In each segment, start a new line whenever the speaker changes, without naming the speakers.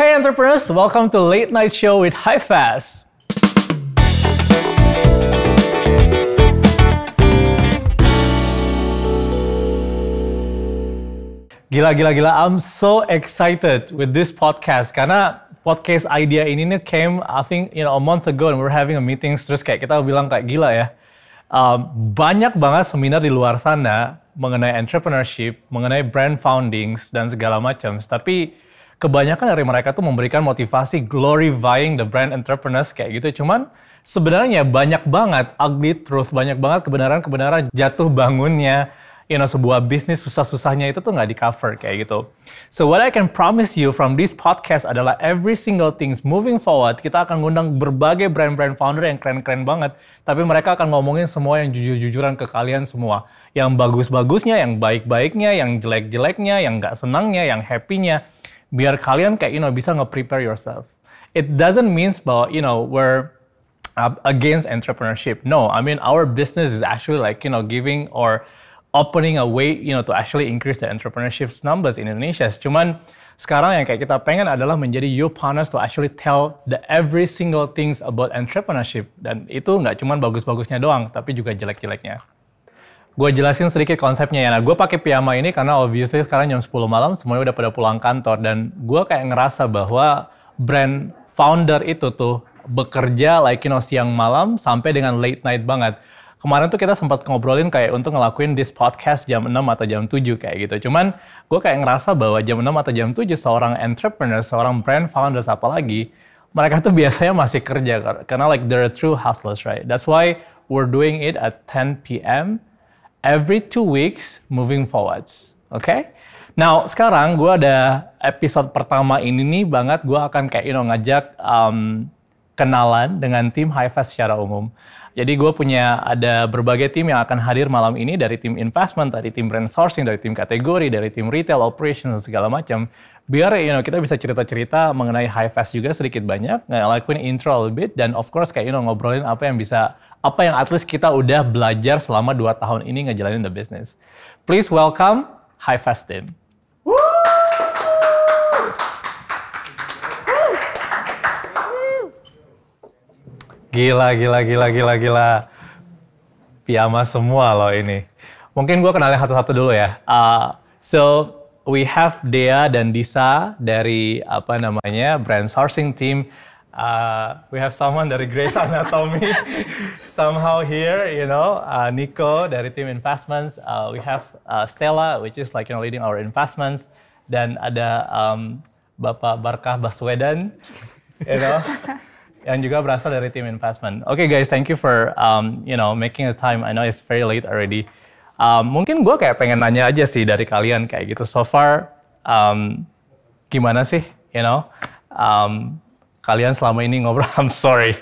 Hey entrepreneurs, welcome to Late Night Show with HiFast. Gila, I'm so excited with this podcast karena podcast idea ini nih came I think a month ago and we're having a meeting terus kayak kita bilang kayak gila ya. Banyak banget seminar di luar sana mengenai entrepreneurship, mengenai brand foundings dan segala macam. Tapi kebanyakan dari mereka tuh memberikan motivasi glorifying the brand entrepreneurs kayak gitu. Cuman sebenarnya banyak banget ugly truth, banyak banget kebenaran-kebenaran jatuh bangunnya. Sebuah bisnis susah-susahnya itu tuh nggak di-cover kayak gitu. So what I can promise you from this podcast adalah every single things moving forward, kita akan ngundang berbagai brand-brand founder yang keren-keren banget, tapi mereka akan ngomongin semua yang jujur-jujuran ke kalian semua. Yang bagus-bagusnya, yang baik-baiknya, yang jelek-jeleknya, yang nggak senangnya, yang happy-nya, biar kalian kayak bisa nge-prepare yourself. It doesn't mean bahwa we're against entrepreneurship. No, I mean our business is actually like giving or opening a way, to actually increase the entrepreneurship numbers in Indonesia. Cuman sekarang yang kayak kita pengen adalah menjadi your partners to actually tell the every single things about entrepreneurship. Dan itu nggak cuman bagus-bagusnya doang, tapi juga jelek-jeleknya. Gue jelasin sedikit konsepnya ya. Nah, gue pakai piyama ini karena obviously sekarang jam 10 malam, semuanya udah pada pulang kantor. Dan gue kayak ngerasa bahwa brand founder itu tuh bekerja like siang malam sampai dengan late night banget. Kemarin tuh kita sempat ngobrolin kayak untuk ngelakuin this podcast jam 6 atau jam 7 kayak gitu. Cuman gue kayak ngerasa bahwa jam 6 atau jam 7 seorang entrepreneur, seorang brand founders apalagi, mereka tuh biasanya masih kerja karena like they're true hustlers, right? That's why we're doing it at 10 p.m. every 2 weeks moving forwards. Okay? Now, sekarang gue ada episode pertama ini nih banget, gue akan kayak ngajak kenalan dengan tim HiFast secara umum. Jadi gue ada berbagai tim yang akan hadir malam ini, dari tim investment, dari tim brand sourcing, dari tim kategori, dari tim retail operations dan segala macam. Biar kita bisa cerita-cerita mengenai HiFast juga sedikit banyak, ngelakuin intro a little bit, dan of course kayak ngobrolin apa yang at least kita udah belajar selama 2 tahun ini ngejalanin the business. Please welcome HiFast team. Gila. Piyama semua loh ini. Mungkin gue kenalin satu-satu dulu ya. So, we have Dea dan Disa dari brand sourcing team. We have someone dari Grey's Anatomy somehow here, Nico dari team investments. We have Stella, which is like leading our investments. Dan ada Bapak Barkah Baswedan, yang juga berasal dari tim investment. Okay guys, thank you for making the time. I know it's very late already. Mungkin gue kayak pengen nanya aja sih dari kalian kayak gitu. So far, gimana sih, kalian selama ini ngobrol? I'm sorry.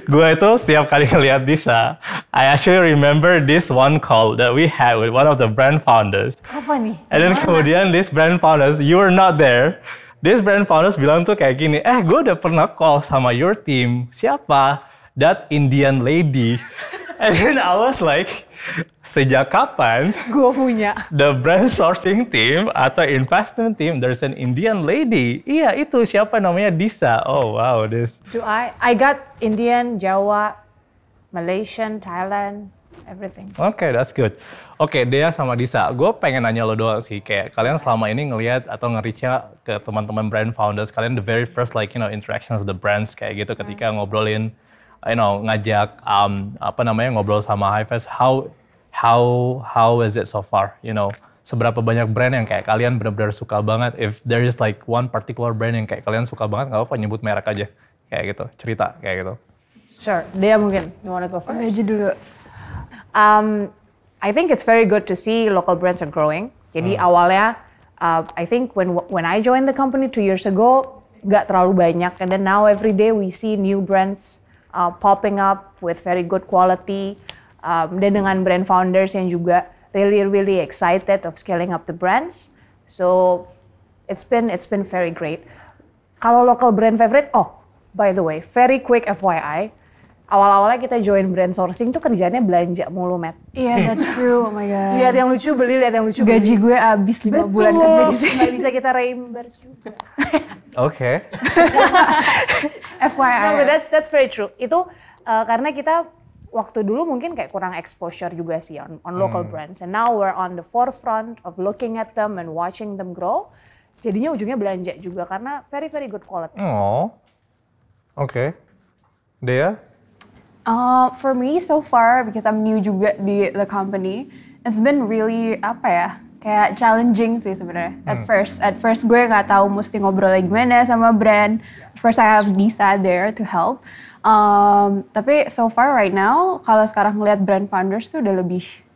Gue itu setiap kali ngeliat Disa, I actually remember this one call that we had with one of the brand founders.
Apa nih?
And then kemudian this brand founders, you were not there. This brand founders bilang tuh kayak gini, gue udah pernah call sama your team. Siapa? That Indian lady. And then I was like, sejak kapan
gue punya
the brand sourcing team atau investment team, there's an Indian lady? Iya, itu siapa namanya? Disa. Oh wow, this.
I got Indian, Jawa, Malaysian, Thailand, everything.
Okay, that's good. Oke, Dea sama Disa, gue pengen nanya lo doang sih, kayak kalian selama ini ngelihat atau nge-reach-nya ke teman-teman brand founders, kalian the very first interactions with the brands kayak gitu ketika ngobrolin, ngajak ngobrol sama HiFast, how is it so far? Seberapa banyak brand yang kayak kalian benar-benar suka banget? If there is like one particular brand yang kayak kalian suka banget, nggak apa-apa nyebut merek aja, kayak gitu, cerita kayak gitu.
Sure, Dea mungkin, you wanna go first?
Aja dulu.
I think it's very good to see local brands are growing. Jadi awalnya, I think when I joined the company 2 years ago, nggak terlalu banyak. And then now every day we see new brands popping up with very good quality. Dan dengan brand founders yang juga really excited of scaling up the brands. So it's been very great. Kalau local brand favorite, by the way, very quick FYI. awal-awalnya kita join brand sourcing tuh kerjaannya belanja mulu, Matt.
Iya, that's true. Oh my god.
Lihat yang lucu beli, lihat yang lucu beli.
Gaji gue abis 5 bulan kerja di sini.
Nggak bisa kita reimburse juga.
Oke.
FYI.
No, but that's very true. Itu karena kita waktu dulu mungkin kayak kurang exposure juga sih on local brands. And now we're on the forefront of looking at them and watching them grow. Jadinya ujungnya belanja juga karena very very good quality.
Oh. Oke. Dea?
For me so far, because I'm new juga di the company, it's been really kayak challenging sih sebenarnya. At first gue nggak tahu mesti ngobrol gimana sama brand. Of course I have Disa there to help. Tapi so far right now, kalau sekarang ngeliat brand founders tuh udah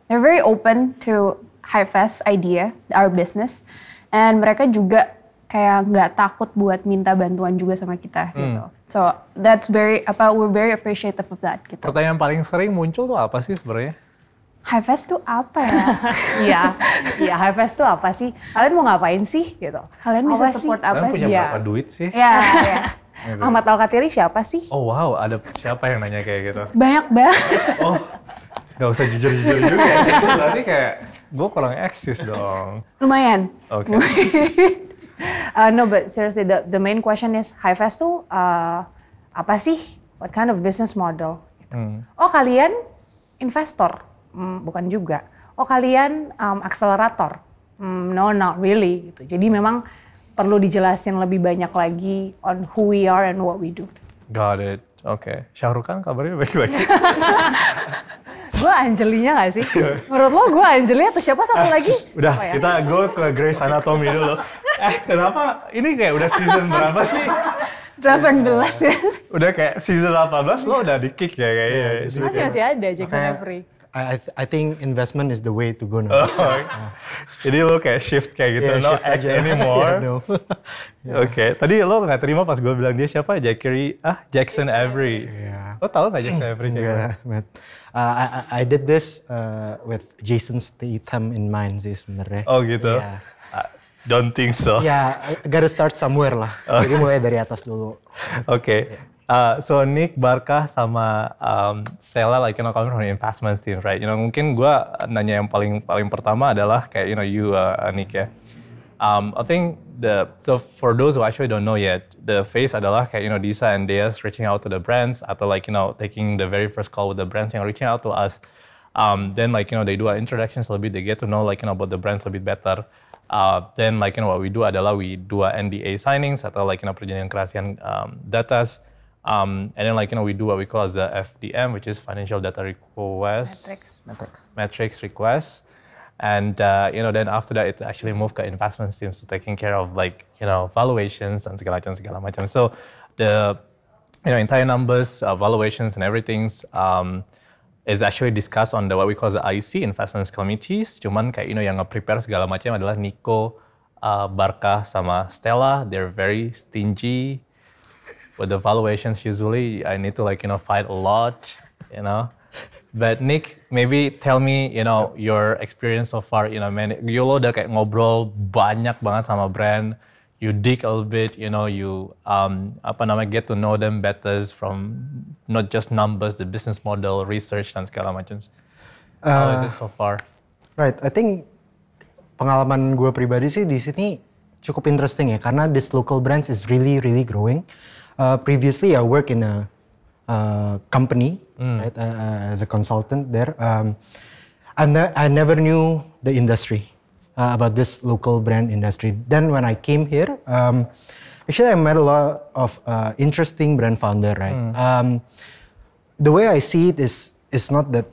they're very open to Hi-Fest idea, our business, and mereka juga kayak nggak takut buat minta bantuan juga sama kita gitu. So that's we're very appreciative of that gitu.
Pertanyaan paling sering muncul tuh apa sih sebenarnya?
Hi-Fest tuh apa ya?
Iya, Hi-Fest tuh apa sih? Kalian mau ngapain sih gitu?
Kalian bisa support apa
Kalian punya
sih?
berapa duit sih?
Ya.
Ahmad Al-Katiri siapa sih?
Oh wow, ada siapa yang nanya kayak gitu?
Banyak banget.
Oh, gak usah jujur-jujur juga. Itu berarti kayak gue kurang eksis dong.
Lumayan.
Oke.
No, but seriously, the main question is Hi-Fest tuh apa sih? What kind of business model? Gitu. Oh kalian investor? Bukan juga. Oh kalian akselerator? No, not really. Gitu. Jadi memang perlu dijelasin lebih banyak lagi on who we are and what we do.
Got it. Oke. Syahrukh Khan kabarnya baik-baik.
Gue Angelina gak sih? Menurut lo gue Angelina atau siapa satu lagi?
Udah, kita go ke Grey's Anatomy dulu. Kenapa? Ini kayak udah season berapa sih?
18 ya.
Udah kayak season 18 lo udah di-kick ya kayaknya.
Masih ada Jackson Avery.
I think investment is the way to go now.
Jadi lo kayak shift kayak gitu, no act anymore.
Yeah, no.
Oke, tadi lo nggak terima pas gue bilang dia siapa? Jackson Avery.
Yeah.
Lo tau nggak Jackson Avery?
Yeah, but I did this with Jason Statham in mind sih sebenarnya.
Oh gitu.
Yeah.
Don't think so.
Ya, gotta start somewhere lah. Jadi mulai dari atas dulu.
Oke. So Nick, Barkah, sama Stella, like coming from the investment team, right? Mungkin gue nanya yang paling pertama adalah kayak Nick ya. I think so for those who actually don't know yet, the phase adalah kayak Disa and Deas reaching out to the brands atau taking the very first call with the brands yang reaching out to us. Then they do our introductions a little bit, they get to know about the brands a little bit better. Then what we do adalah we do NDA signings atau perjanjian kerahasiaan datas. And then we do what we call as the FDM, which is financial data request. Metrics request. And then after that it actually moved ke investment teams to taking care of valuations and segala macam. So the entire numbers, valuations and everything is actually discussed on what we call the IC, investments committees. Cuman kayak yang nge-prepare segala macam adalah Nico, Barkah sama Stella. They're very stingy with the valuations. Usually I need to fight a lot, But Nick, maybe tell me, your experience so far, man, lo udah kayak ngobrol banyak banget sama brand. You dig a little bit, you get to know them better from not just numbers, the business model, research dan segala macam. How is it so far?
Right, I think pengalaman gue pribadi sih di sini cukup interesting ya, karena this local brands is really growing. Previously I work in a company, right, as a consultant there. I never knew the industry. About this local brand industry. Then when I came here, actually I met a lot of interesting brand founder, right? The way I see it is not that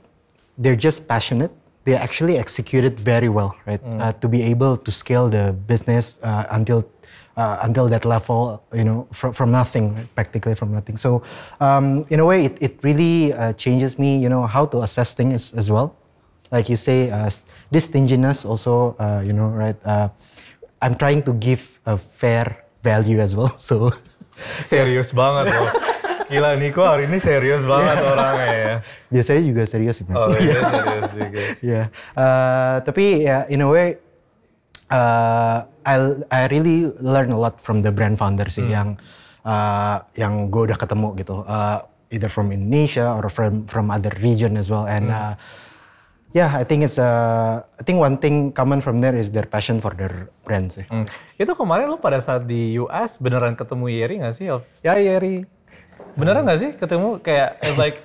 they're just passionate, they actually execute it very well, right? To be able to scale the business until that level, from nothing, right? Practically from nothing. So in a way, it really changes me, how to assess things as well. Like you say, this stinginess also, right? I'm trying to give a fair value as well. So
serius banget loh. Gila, Nico hari ini serius banget orangnya ya.
Biasanya juga serius sih.
Oh iya, serius juga.
Yeah. Tapi ya, in a way, I really learn a lot from the brand founder sih yang gue udah ketemu gitu. either from Indonesia or from other region as well. And yeah, I think one thing common from there is their passion for their brand sih.
Itu kemarin lu pada saat di US beneran ketemu Yeri nggak sih? Ya Yeri, beneran nggak sih ketemu kayak like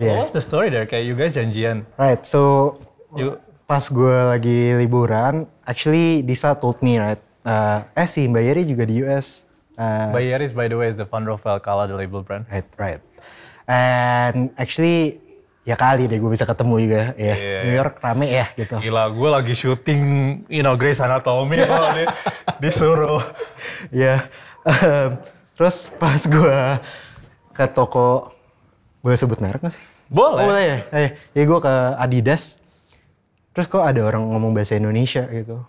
what was the story there? Kayak you guys janjian.
Right, so pas gue lagi liburan, actually Disa told me right, si Mbak Yeri juga di US.
Mbak Yeri by the way is the founder of Valkala, the label brand.
Right. And actually ya kali deh gue bisa ketemu juga ya. New York rame ya gitu.
Gila, gue lagi syuting, Grey's Anatomy kalau disuruh.
Ya, terus pas gue ke toko, boleh sebut merek nggak sih?
Boleh.
Oh, boleh ya? Ya gue ke Adidas, terus kok ada orang ngomong bahasa Indonesia gitu.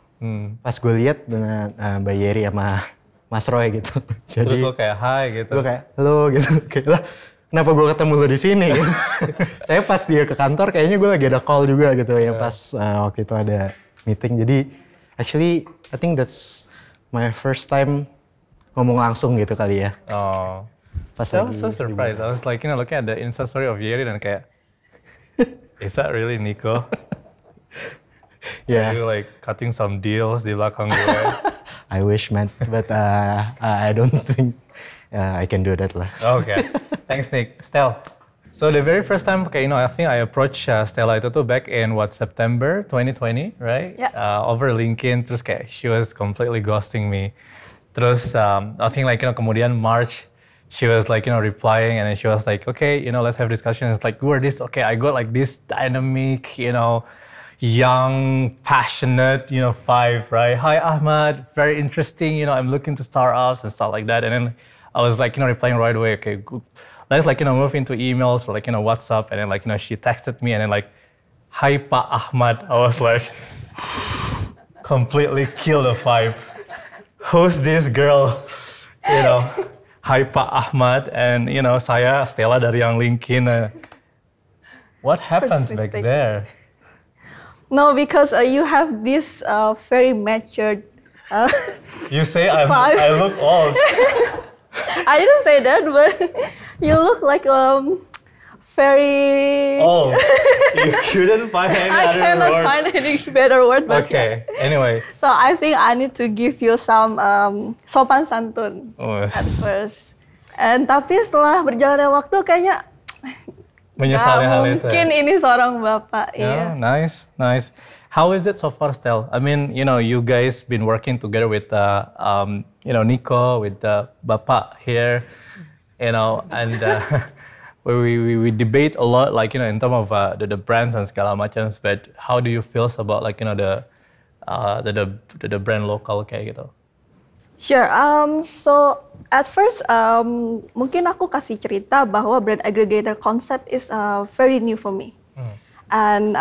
Pas gue lihat dengan Mbak Yeri sama Mas Roy gitu.
Terus lo kayak hai gitu.
Gue kayak halo gitu. Kayak lah, kenapa gue ketemu lo di sini? Gitu. Saya pas dia ke kantor kayaknya gue lagi ada call juga gitu ya pas waktu itu ada meeting. Jadi actually I think that's my first time ngomong langsung gitu kali ya.
Oh.
Pas
I was so surprised. I was like, looking at the Insta story of Yeri dan kayak, is that really Nico?
Yeah.
You like cutting some deals di belakang gue.
I wish man, but I don't think I can do that lah.
Okay, thanks Nick. Stel. So the very first time, I think I approached Stella itu tuh back in September 2020, right?
Yeah.
Over LinkedIn, terus kayak she was completely ghosting me. Terus I think kemudian March, she was replying and then she was like, okay, let's have discussion. It's like, we're this, okay, I got this dynamic, young, passionate, vibe, right? Hi Ahmad, very interesting, I'm looking to startups and stuff like that. And then I was replying right away, okay, good. Let's move into emails or WhatsApp. And then she texted me and then hi Pak Ahmad. I was like, completely kill the vibe. Who's this girl? Hi Pak Ahmad, and saya Stella dari yang LinkedIn. What happened back there?
No, because you have this very matured.
You say I look old.
I didn't say that, but you look like very.
Oh, you couldn't find any
I
other
cannot
word.
find any better word. But
Okay. Anyway.
So I think I need to give you some sopan santun at first. And tapi setelah berjalannya waktu kayaknya
Menyesali hal itu.
Mungkin ini seorang bapak.
Yeah, nice. How is it so far, Stel? I mean, you guys been working together with, Nico, with Bapak here, and we debate a lot, in terms of the brands and segala macam. But how do you feel about, the brand lokal kayak gitu?
Sure. So at first, mungkin aku kasih cerita bahwa brand aggregator concept is very new for me. And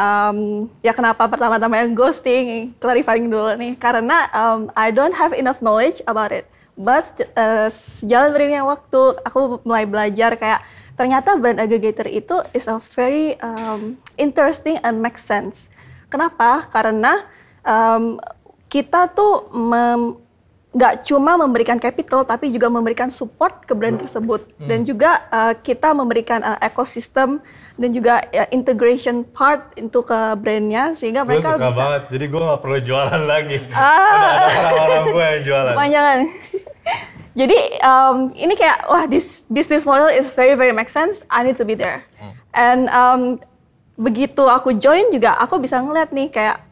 ya kenapa pertama-tama yang ghosting, clarifying dulu nih, karena I don't have enough knowledge about it. But sejalan beriringnya waktu, aku mulai belajar kayak ternyata brand aggregator itu is a very interesting and makes sense. Kenapa? Karena kita tuh nggak cuma memberikan capital, tapi juga memberikan support ke brand tersebut. Dan juga kita memberikan ekosistem dan juga integration part untuk ke brandnya, sehingga mereka
suka
bisa.
Banget, jadi gue nggak perlu jualan lagi. Udah ada orang-orang gue yang jualan.
Kepanjangan. Jadi ini kayak, wah, this business model is very very make sense. I need to be there. And begitu aku join juga, aku bisa ngeliat nih kayak,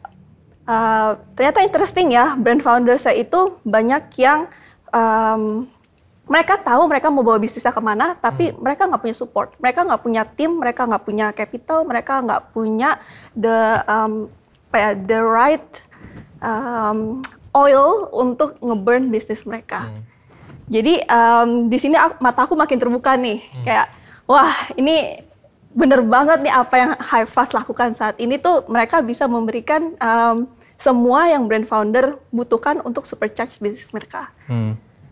ternyata interesting ya, brand founder saya itu banyak yang mereka tahu mereka mau bawa bisnisnya kemana, tapi mereka nggak punya support, mereka nggak punya tim, mereka nggak punya capital, mereka nggak punya the right oil untuk nge-burn bisnis mereka. Jadi di sini mata aku makin terbuka nih, kayak wah ini bener banget nih apa yang Hi-Fast lakukan saat ini tuh, mereka bisa memberikan semua yang brand founder butuhkan untuk supercharge bisnis mereka.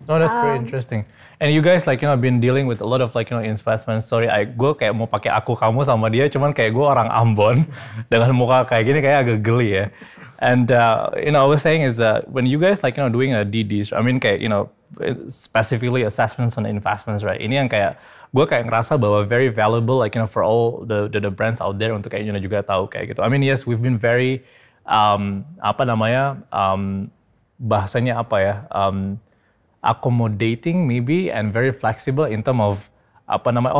Oh, that's pretty interesting. And you guys been dealing with a lot of investment story. Gue kayak mau pakai aku kamu sama dia, cuman kayak gue orang Ambon dengan muka kayak gini kayak agak geli ya. And I was saying is when you guys doing DDs, I mean kayak specifically assessments and investments, right? Ini yang kayak gue kayak ngerasa bahwa very valuable, like for all the brands out there untuk kayak juga tahu kayak gitu. I mean yes, we've been very bahasanya apa ya, accommodating maybe and very flexible in terms of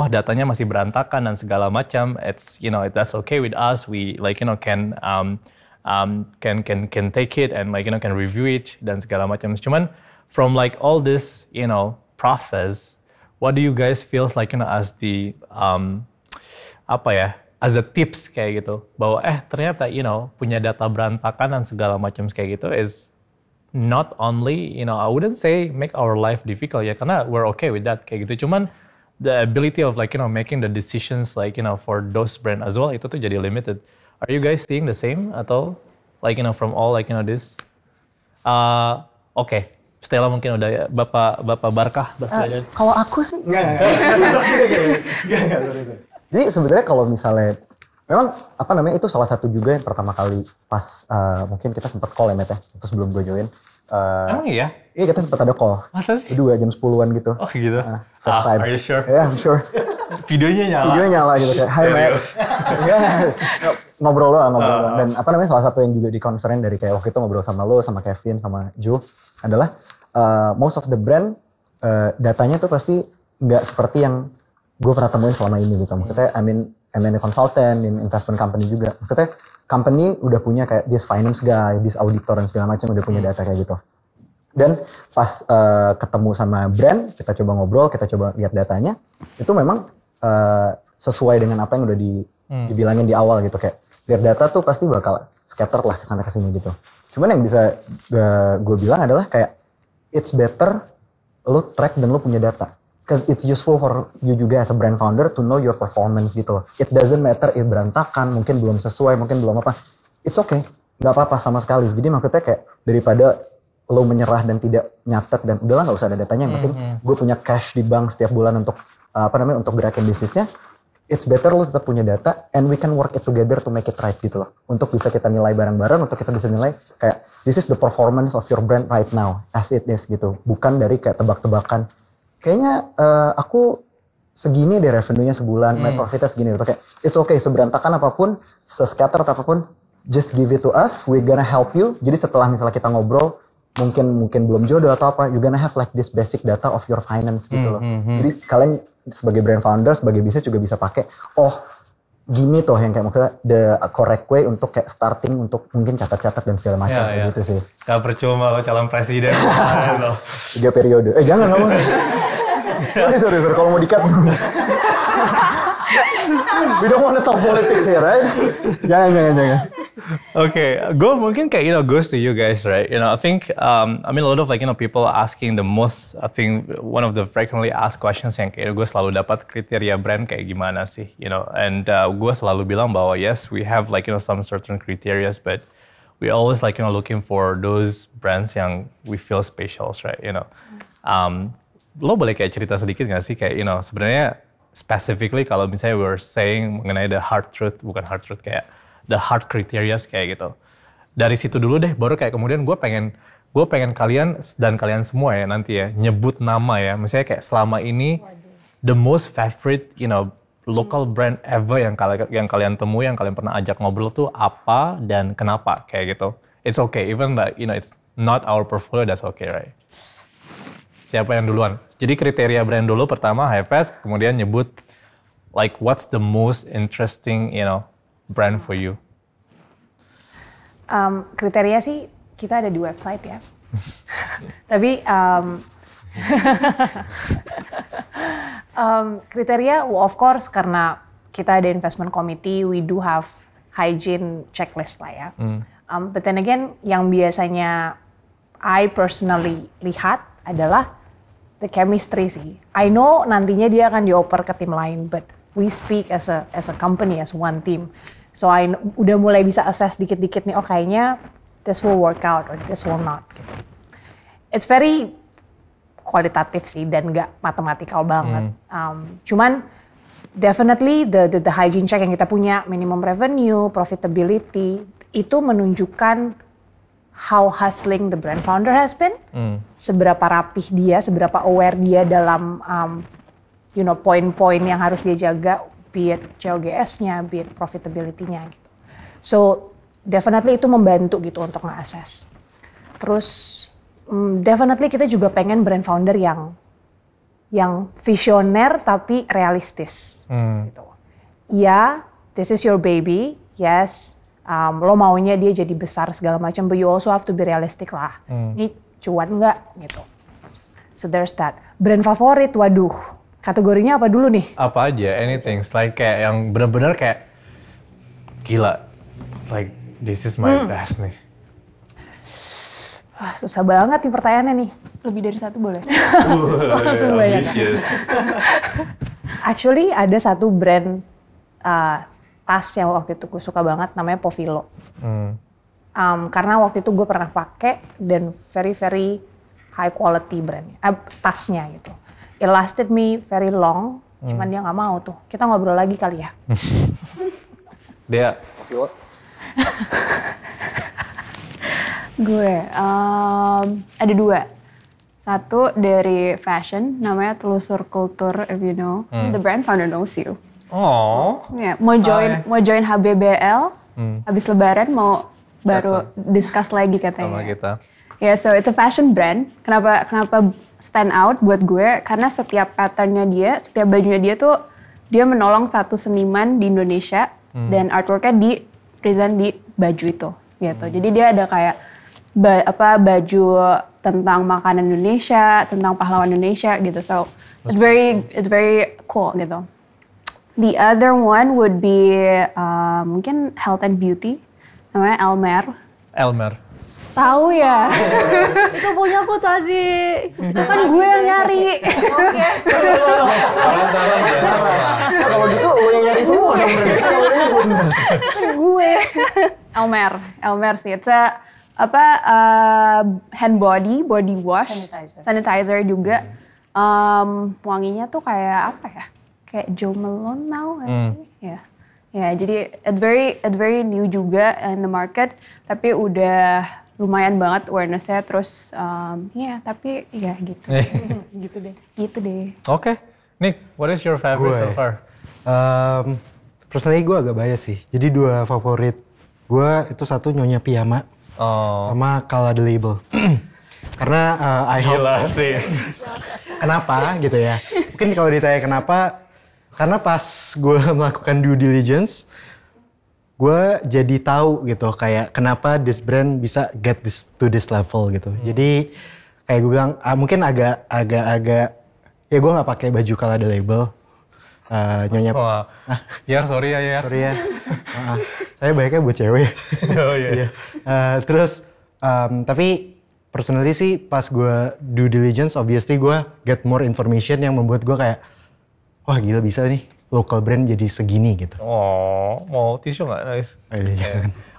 datanya masih berantakan dan segala macam. It's that's okay with us. We can take it and can review it dan segala macam. Cuman from all this process, what do you guys feel as the as the tips kayak gitu, bahwa ternyata punya data berantakan dan segala macam kayak gitu is not only I wouldn't say make our life difficult ya, karena we're okay with that kayak gitu. Cuman the ability of making the decisions for those brand as well itu tuh jadi limited. Are you guys seeing the same atau from all this? Oke. Stella mungkin udah ya. Bapak Barkah bahasa
Kalau aku sih
Enggak. Jadi sebenarnya kalau misalnya memang itu salah satu juga yang pertama kali pas mungkin kita sempat call ya Matt ya, itu sebelum gue join.
Emang iya?
Iya, kita sempat ada call.
Masa sih?
2 jam 10-an gitu.
Oh gitu?
First time.
Are you sure?
Yeah, I'm sure.
Videonya
nyala gitu kayak, hi Matt. Ngobrol doang. Dan salah satu yang juga di-concern dari kayak waktu itu ngobrol sama lo, sama Kevin, sama Joe adalah most of the brand datanya tuh pasti nggak seperti yang gue pernah temuin selama ini gitu. Maksudnya, I'm a consultant in investment company juga. Maksudnya, company udah punya kayak this finance guy, this auditor dan segala macam udah punya data kayak gitu. Dan pas ketemu sama brand, kita coba ngobrol, kita coba lihat datanya, itu memang sesuai dengan apa yang udah dibilangin di awal gitu. Kayak lihat data tuh pasti bakal scatter lah kesana kesini gitu. Cuman yang bisa gue bilang adalah kayak it's better lo track dan lo punya data. Because it's useful for you juga as a brand founder to know your performance gitu loh. It doesn't matter if berantakan, mungkin belum sesuai, mungkin belum apa. It's okay, nggak apa-apa sama sekali. Jadi maksudnya kayak daripada lo menyerah dan tidak nyatet dan udahlah nggak usah ada datanya. Yang penting gue punya cash di bank setiap bulan untuk untuk gerakin bisnisnya. It's better lo tetap punya data and we can work it together to make it right gitu loh. Untuk bisa kita nilai bareng-bareng, untuk kita bisa nilai kayak this is the performance of your brand right now as it is gitu. Bukan dari kayak tebak-tebakan. Kayaknya aku segini deh revenue-nya sebulan, net profit-nya segini gitu. Kayak it's okay, seberantakan apapun, se-scattered apapun, just give it to us, we gonna help you. Jadi setelah misalnya kita ngobrol, mungkin belum jodoh atau apa, you gonna have like this basic data of your finance gitu loh. Jadi kalian sebagai brand founder, sebagai bisnis juga bisa pakai, gini tuh yang kayak maksudnya the correct way untuk kayak starting untuk mungkin catat-catat dan segala macam gitu sih.
Gak percuma lo calon presiden.
3 periode. Jangan ngomong. Sorry, kalau mau di-cut. We don't want to talk politics here, right? Jangan.
Okay, gue mungkin kayak goes to you guys, right? I think a lot of people asking the most. I think one of the frequently asked questions yang kayak gue selalu dapat kriteria brand kayak gimana sih, And gue selalu bilang bahwa yes, we have some certain criteria, but we always looking for those brands yang we feel special, right? Lo boleh kayak cerita sedikit nggak sih kayak sebenarnya specifically kalau misalnya we're saying mengenai the hard truth, bukan hard truth, kayak the hard criteria kayak gitu. Dari situ dulu deh, baru kayak kemudian gue pengen kalian dan kalian semua ya nanti ya nyebut nama ya. Misalnya kayak selama ini the most favorite local brand ever yang kalian temui, yang kalian pernah ajak ngobrol tuh apa dan kenapa kayak gitu. It's okay, even it's not our portfolio, that's okay, right? Siapa yang duluan? Jadi kriteria brand dulu pertama High-Fast, kemudian nyebut what's the most interesting brand for you.
Kriteria sih kita ada di website ya. Tapi kriteria of course karena kita ada investment committee, we do have hygiene checklist lah ya. But then again yang biasanya I personally lihat adalah the chemistry sih. I know nantinya dia akan dioper ke tim lain, but we speak as a company, as one team. So I udah mulai bisa assess dikit-dikit nih, kayaknya this will work out or this will not. Gitu. It's very kualitatif sih dan nggak mathematical banget. Cuman definitely the hygiene check yang kita punya, minimum revenue, profitability, itu menunjukkan how hustling the brand founder has been, seberapa rapih dia, seberapa aware dia dalam poin-poin yang harus dia jaga, be it COGS-nya, be it profitability-nya gitu. So definitely itu membantu gitu untuk nge-assess. Terus definitely kita juga pengen brand founder yang visioner tapi realistis gitu. Ya, this is your baby, yes. Lo maunya dia jadi besar segala macam, but you also have to be realistic lah. Ini cuan nggak gitu. So there's that. Brand favorit, waduh, kategorinya apa dulu nih?
Apa aja, anything. Like kayak yang benar-benar kayak gila. Like this is my best nih.
Wah, susah banget nih pertanyaannya nih.
Lebih dari satu boleh?
Langsung banyak. Actually ada satu brand tas yang waktu itu gue suka banget, namanya Povilo. Karena waktu itu gue pernah pakai dan very very high quality brandnya, tasnya gitu. It lasted me very long, cuman dia nggak mau tuh. Kita ngobrol lagi kali ya.
Dia
Povilo.
Gue ada dua. Satu dari fashion, namanya Telusur Kultur, if you know. The brand founder knows you.
Oh.
Ya, mau join HBBL, habis Lebaran mau baru discuss lagi katanya.
Sama kita.
Ya, so it's a fashion brand. Kenapa stand out buat gue? Karena setiap patternnya dia, setiap bajunya dia tuh dia menolong satu seniman di Indonesia dan artworknya di present di baju itu, gitu. Jadi dia ada kayak baju tentang makanan Indonesia, tentang pahlawan Indonesia, gitu. So it's very cool, gitu. The other one would be mungkin health and beauty, namanya Elmer. Tahu ya?
Itu punya aku tadi.
Kan gue yang nyari.
Oke.
Kalau gitu lo yang nyari semua dong.
Gue. Elmer sih. It's hand body wash, sanitizer juga. Wanginya tuh kayak apa ya? Kayak Jo Malone now sih. Ya, jadi it's very new juga in the market, tapi udah lumayan banget awareness-nya. Terus tapi ya gitu. Gitu deh.
Oke. Nick, what is your favorite so far?
Personally gue agak bias sih. Jadi dua favorit gue itu satu Nyonya Piyama sama Kala The Label. Karena I hope.
Gila sih.
Kenapa gitu ya? Mungkin kalau ditanya kenapa, karena pas gue melakukan due diligence, gue jadi tahu gitu kayak kenapa this brand bisa get to this level gitu. Jadi kayak gue bilang mungkin agak ya gue nggak pakai baju Kala The Label. Nyonya.
Ya sorry ya.
Sorry ya. Saya banyaknya buat cewek.
Oh iya.
Terus tapi personally sih pas gue due diligence, obviously gue get more information yang membuat gue kayak wah gila bisa nih local brand jadi segini gitu.
Oh, mau tisu nggak? Nice.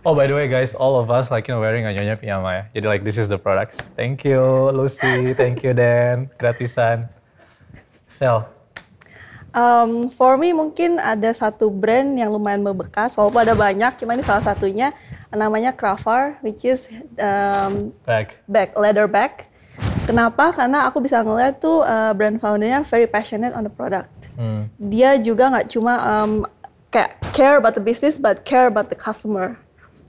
Oh by the way guys, all of us wearing a Nyonya Piyama ya. Jadi this is the products. Thank you Lucy, thank you Dan, gratisan. Stel.
For me mungkin ada satu brand yang lumayan membekas, walaupun ada banyak, cuma ini salah satunya, namanya Cravar, which is leather bag. Kenapa? Karena aku bisa ngeliat tuh brand foundernya very passionate on the product. Dia juga nggak cuma kayak care about the business, but care about the customer.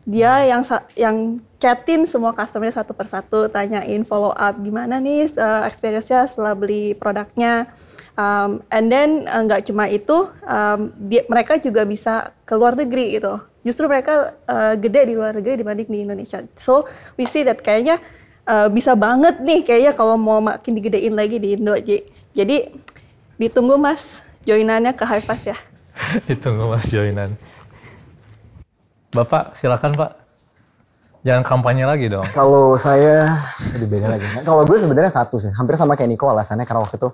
Dia yang chatin semua customer-nya satu persatu, tanyain follow up gimana nih experience-nya setelah beli produknya. And then nggak cuma itu, mereka juga bisa ke luar negeri gitu. Justru mereka gede di luar negeri dibanding di Indonesia. So we see that kayaknya bisa banget nih kayaknya kalau mau makin digedein lagi di Indo. Jadi ditunggu Mas joinannya ke Hi-Fast ya.
Ditunggu Mas joinan. Bapak silakan Pak. Jangan kampanye lagi dong.
Kalau saya lebih beda lagi. Kalau gue sebenarnya satu sih, hampir sama kayak Nico alasannya karena waktu itu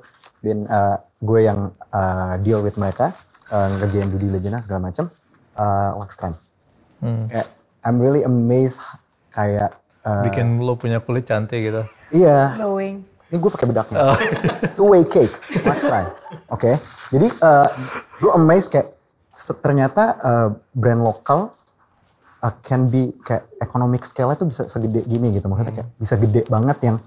gue yang deal with mereka, ngerjain due diligence segala macam. Wax Prime. I'm really amazed kayak
bikin lo punya kulit cantik gitu.
Iya.
Glowing.
Ini gue pakai bedaknya. Two-way cake, Wax Prime. Oke. Jadi gue amazed kayak ternyata brand lokal can be kayak economic scale-nya tuh bisa segede gini gitu. Maksudnya kayak bisa gede banget yang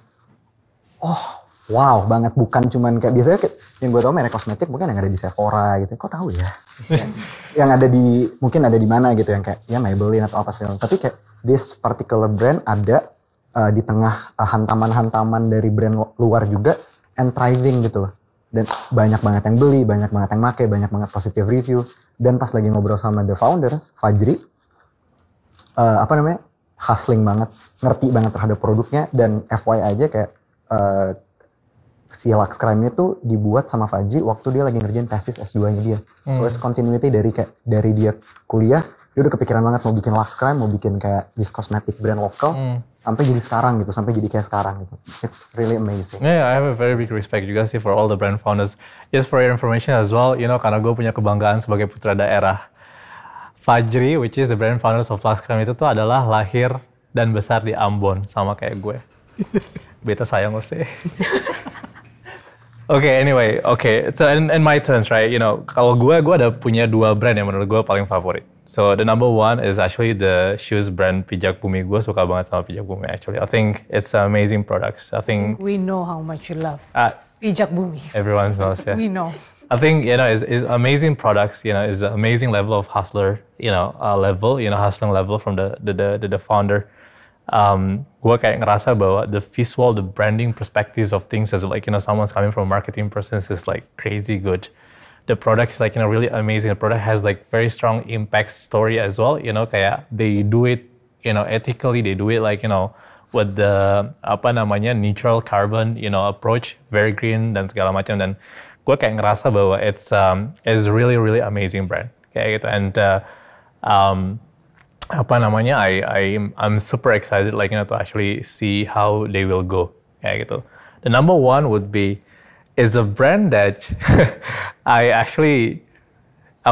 wow banget, bukan cuman kayak biasanya kayak, yang gue tau merek kosmetik mungkin yang ada di Sephora gitu. Kok tahu ya? Yang ada di mungkin ada di mana gitu yang kayak ya Maybelline atau apa segala. Tapi kayak this particular brand ada di tengah hantaman-hantaman dari brand luar juga and thriving gitu loh. Dan banyak banget yang beli, banyak banget yang make, banyak banget positive review. Dan pas lagi ngobrol sama the founders, Fajri, hustling banget, ngerti banget terhadap produknya, dan FYI aja kayak si Lux Crime itu dibuat sama Fajri waktu dia lagi ngerjain tesis S2-nya dia. So it's continuity dari dia kuliah, dia udah kepikiran banget mau bikin Lux Crime, mau bikin kayak this cosmetic brand lokal, sampai jadi sekarang gitu, sampai jadi kayak sekarang gitu. It's really amazing.
Yeah, I have a very big respect juga sih for all the brand founders. Just for your information as well, karena gue punya kebanggaan sebagai putra daerah. Fajri, which is the brand founders of Lux Crime itu tuh adalah lahir dan besar di Ambon, sama kayak gue. Beta sayang sih. Anyway, so in my turns, right, kalau gue ada punya 2 brand yang menurut gue paling favorit. So the number one is actually the shoes brand Pijak Bumi. Gue suka banget sama Pijak Bumi actually. I think it's amazing products. I think
We know how much you love Pijak Bumi.
Everyone knows, yeah.
We know.
I think, is amazing products, is an amazing level of hustler, hustling level from the founder. Gue kayak ngerasa bahwa the visual, the branding perspectives of things as like, someone's coming from a marketing person is like crazy good. The product's like, really amazing. The product has like very strong impact story as well, kayak they do it, ethically, they do it like, with the, neutral carbon, approach, very green dan segala macam. Dan gue kayak ngerasa bahwa it's really, really amazing brand. Kayak gitu. And, I'm super excited to actually see how they will go. Kayak gitu. The number one would be is a brand that I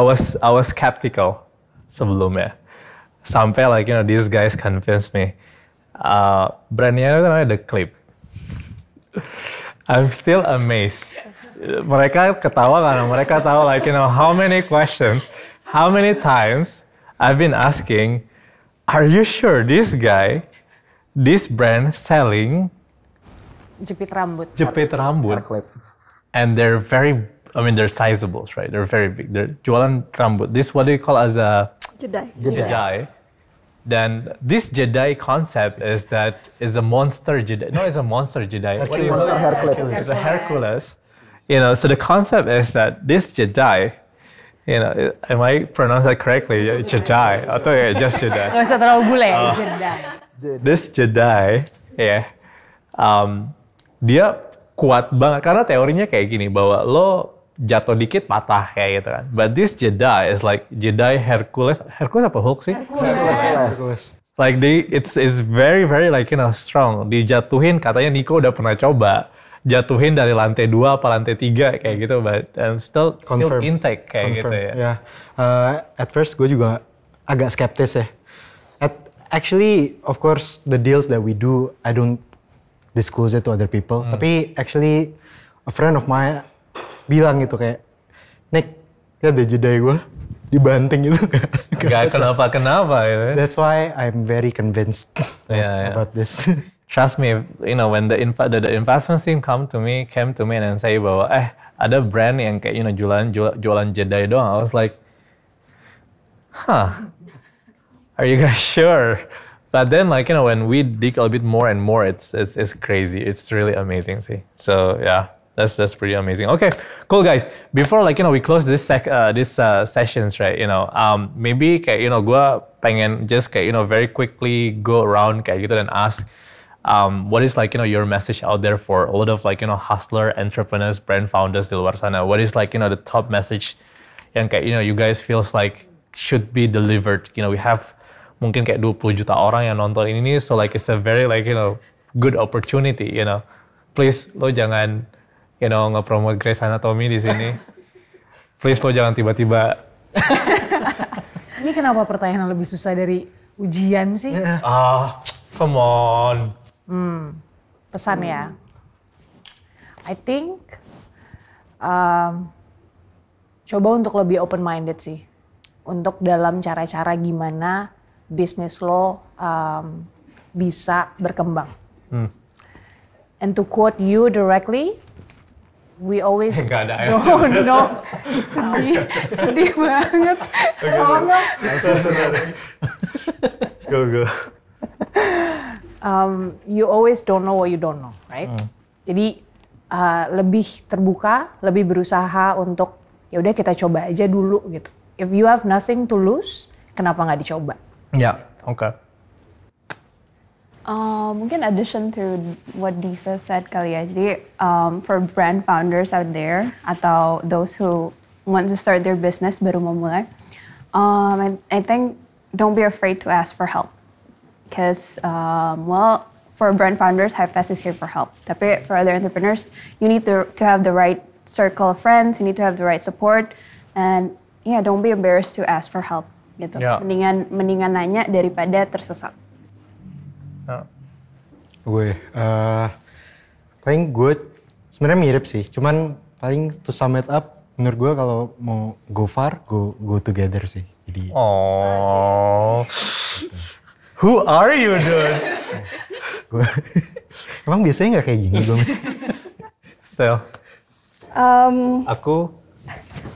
was skeptical sebelumnya. Sampai these guys convinced me. Brandnya itu namanya The Clip. I'm still amazed. Mereka ketawa karena mereka tahu how many questions, how many times I've been asking, are you sure this brand selling
Jepit rambut.
Hair clip.
And they're they're sizable, right? They're very big. They're jualan rambut. This what do you call as a Jedi. Then this Jedi concept is a monster Jedi. No, it's a monster Jedi. What do you say?
Hair clip.
It's a Hercules. So the concept is that this Jedi, am I pronounce that correctly? Jedi. Atau just Jedi?
Gak usah terlalu bule, Jedi.
This Jedi, dia kuat banget karena teorinya kayak gini bahwa lo jatuh dikit patah kayak gitu kan. But this Jedi is like Jedi Hercules. Hercules apa Hulk sih?
Hercules.
Like it's very very strong. Dijatuhin katanya Nico udah pernah coba jatuhin dari lantai 2 apa lantai 3 kayak gitu, but still intake kayak gitu ya.
Yeah. At first gue juga agak skeptis ya. Actually, of course, the deals that we do, I don't disclose it to other people. Tapi actually, a friend of mine bilang gitu kayak, Nick, lihat deh Jedi gue dibanting gitu.
Gak kenapa gitu.
That's why I'm very convinced about this.
Trust me, when the investment team came to me and say bahwa ada brand yang kayak jualan Jedi doang. I was like, are you guys sure? But then when we dig a little bit more and more, it's crazy. It's really amazing sih. So yeah, that's pretty amazing. Okay, cool guys. Before we close this sessions, right? Maybe kayak gue pengen just kayak very quickly go around kayak gitu dan ask. What is your message out there for a lot of hustler, entrepreneurs, brand founders di luar sana? What is the top message yang kayak you guys feels like should be delivered? We have mungkin kayak 20 juta orang yang nonton ini, so it's a very good opportunity. Please lo jangan nge-promote Grey's Anatomy di sini. Please lo jangan tiba-tiba.
Ini kenapa pertanyaan lebih susah dari ujian sih?
Come on.
Pesan ya. I think coba untuk lebih open minded sih. Untuk dalam cara-cara gimana bisnis lo bisa berkembang. And to quote you directly, we always
Gak ada
don't know. Sedih banget.
Go.
You always don't know what you don't know, right? Jadi lebih terbuka, lebih berusaha untuk ya udah kita coba aja dulu gitu. If you have nothing to lose, kenapa nggak dicoba?
Ya, oke.
Mungkin addition to what Disa said kali ya. Jadi for brand founders out there atau those who want to start their business baru mau mulai, I think don't be afraid to ask for help. Because for brand founders, HiveFest is here for help. Tapi for other entrepreneurs, you need to have the right circle of friends. You need to have the right support, and yeah, don't be embarrassed to ask for help. Gitu.
Yeah.
Mendingan nanya daripada tersesat.
Gue paling gue sebenarnya mirip sih, cuman paling to sum it up, menurut gue kalau mau go far, go together sih. Jadi.
Oh, who are you, dude?
Gue emang biasanya nggak kayak gini gue.
Stel.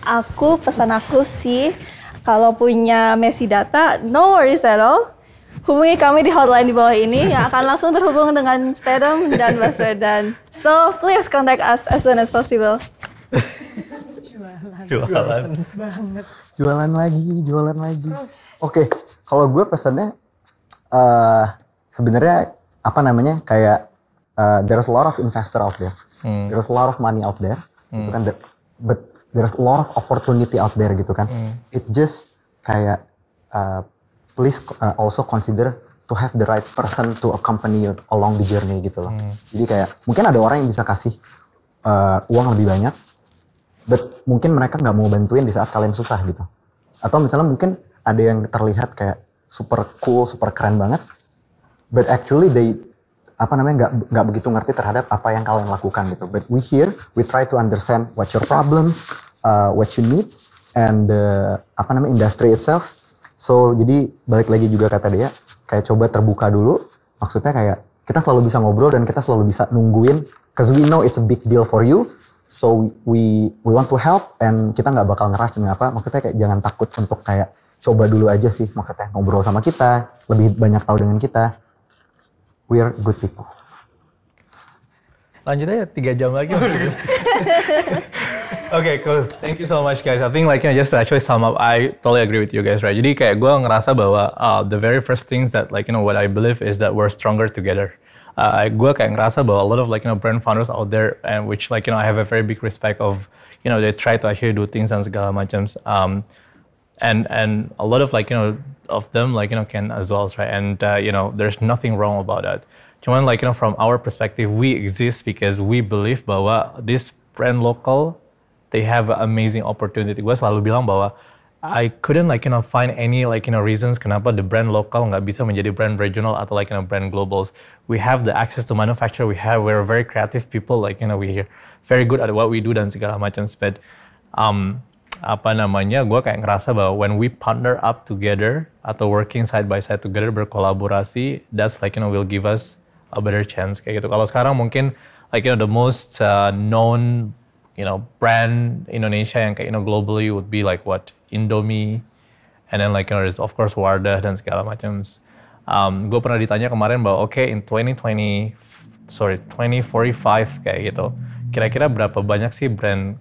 Aku
pesan aku sih, kalau punya Messi data, no worries at all. Hubungi kami di hotline di bawah ini yang akan langsung terhubung dengan Stedham dan Baswedan. So, please contact us as soon as possible.
Jualan
lagi. Oke, kalau gue pesannya sebenarnya kayak there's a lot of investor out there. There's a lot of money out there. Gitu kan, but there's a lot of opportunity out there gitu kan. It just kayak please also consider to have the right person to accompany you along the journey gitu loh. Jadi kayak mungkin ada orang yang bisa kasih uang lebih banyak, but mungkin mereka nggak mau bantuin di saat kalian susah gitu. Atau misalnya mungkin ada yang terlihat kayak super cool, super keren banget, but actually they nggak begitu ngerti terhadap apa yang kalian lakukan gitu. But we try to understand what your problems, what you need, and industry itself. So jadi balik lagi juga kata dia, kayak coba terbuka dulu. Maksudnya kayak kita selalu bisa ngobrol dan kita selalu bisa nungguin, cause we know it's a big deal for you. So we want to help, and kita nggak bakal ngerush dengan apa. Maksudnya kayak jangan takut untuk kayak coba dulu aja sih. Maksudnya ngobrol sama kita, lebih banyak tahu dengan kita. We are good people.
Lanjut aja 3 jam lagi. Okay, cool. Thank you so much, guys. I think just to actually sum up, I totally agree with you guys, right? Jadi kayak gue ngerasa bahwa the very first things that what I believe is that we're stronger together. Gue kayak ngerasa bahwa a lot of brand founders out there, and which I have a very big respect of, they try to actually do things dan segala macam. And a lot of of them can as well, right? And there's nothing wrong about that. Cuman from our perspective, we exist because we believe bahwa this brand local, they have an amazing opportunity. Gue selalu bilang bahwa I couldn't find any reasons kenapa the brand local nggak bisa menjadi brand regional atau brand globals. We have the access to manufacture. We're very creative people. We're very good at what we do dan segala macam. But gue kayak ngerasa bahwa when we partner up together atau working side by side together, berkolaborasi, that's will give us a better chance kayak gitu. Kalau sekarang mungkin the most known brand Indonesia yang kayak globally would be Indomie, and then there's of course Wardah dan segala macam. Gue pernah ditanya kemarin bahwa in 2045 kayak gitu, kira-kira berapa banyak sih brand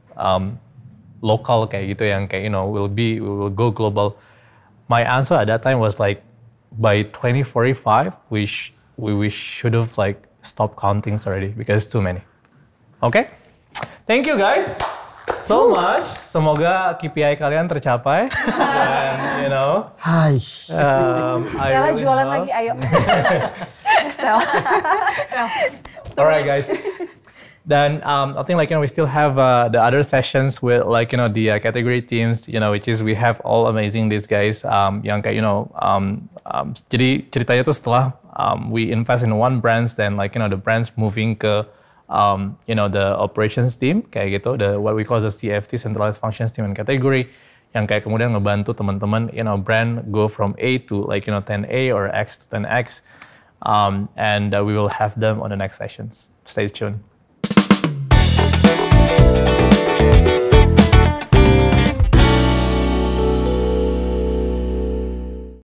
lokal kayak gitu yang kayak will go global. My answer at that time was by 2045 we should have stopped counting already because too many. Okay? Thank you guys so much. Semoga KPI kalian tercapai. Dan
Hai.
Stella jualan lagi, ayo. Stella.
Alright guys. Then I think we still have the other sessions with the category teams, which is we have all amazing these guys yang kayak jadi ceritanya tuh setelah we invest in one brands, then the brands moving ke the operations team kayak gitu, the what we call the CFT, centralized functions team and category, yang kayak kemudian ngebantu teman-teman brand go from A to 10A or X to 10X, and we will have them on the next sessions. Stay tuned.